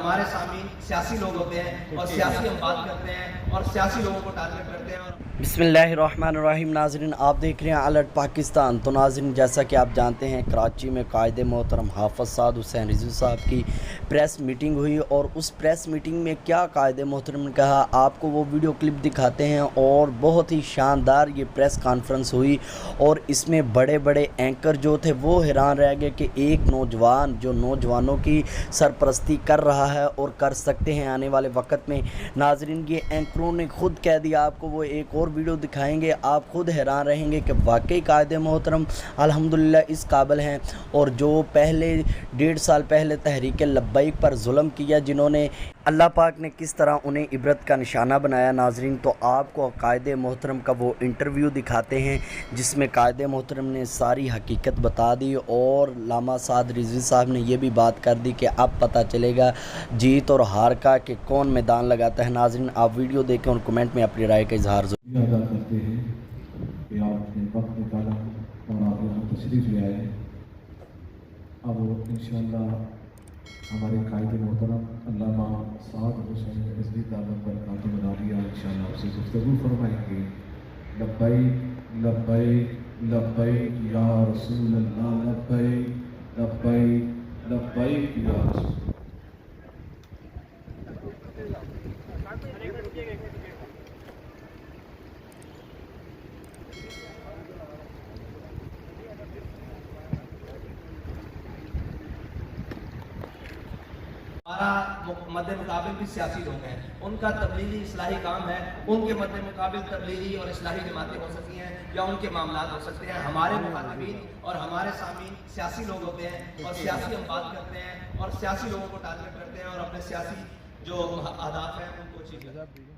हमारे सामीन सियासी लोग होते हैं और सियासी हम बात करते हैं और सियासी लोगों को टारगेट करते हैं। और बिस्मिल्लाहिर्रहमानिर्रहीम। नाज़रीन, आप देख रहे हैं अलर्ट पाकिस्तान। तो नाज़रीन, जैसा कि आप जानते हैं, कराची में कायदे मोहतरम हाफ़िज़ साद हुसैन रिजवी साहब की प्रेस मीटिंग हुई और उस प्रेस मीटिंग में क्या कायदे मोहतरम ने कहा, आपको वो वीडियो क्लिप दिखाते हैं। और बहुत ही शानदार ये प्रेस कॉन्फ्रेंस हुई और इसमें बड़े बड़े एंकर जो थे वो हैरान रह गए कि एक नौजवान जो नौजवानों की सरपरस्ती कर रहा है और कर सकते हैं आने वाले वक्त में। नाज़रीन, ये एंकरों ने खुद कह दिया, आपको वो एक और वीडियो दिखाएंगे, आप खुद हैरान रहेंगे कि वाकई कायदे मोहतरम अल्हम्दुलिल्लाह इस काबिल हैं। और जो पहले 1.5 साल पहले तहरीक लब्बैक पर जुल्म किया, जिन्होंने अल्लाह पाक ने किस तरह उन्हें इबरत का निशाना बनाया। नाज़रीन, तो आपको कायदे मोहतरम का वो इंटरव्यू दिखाते हैं जिसमें कायदे मोहतरम ने सारी हकीकत बता दी और लामा साद रिजवी साहब ने ये भी बात कर दी कि अब पता चलेगा जीत और हार का कि कौन मैदान लगाता है। नाज़रीन, आप वीडियो देखें और कमेंट में अपनी राय का इजहार अदा करते हैं कि आपने वक्त निकाला और आप यहाँ तशरीफ़ ले आए। अब इंशाअल्लाह हमारे कायदे मोहतरम अल्लामा साद हुसैन रिजवी दामद बरकातुहू मनाविया इंशाअल्लाह आपसे गुफ्तगू फरमाएंगे। लब्बैक लब्बैक लब्बैक या रसूल अल्लाह, लब्बैक लब्बैक लब्बैक या रसूल। हमारा मद्दे मुकाबिल भी सियासी लोग हैं, उनका तबलीगी इस्लाही काम है, उनके मद्दे मुकाबिल तबलीगी और इस्लाही जमातें हो सकती हैं या उनके मामलात हो सकते हैं। हमारे मुखातिबीन और हमारे सामीन सियासी लोग होते हैं और सियासी हम बात करते हैं और सियासी लोगों को टारगेट करते हैं और अपने सियासी जो अहदाफ हैं उनको अचीव करते हैं।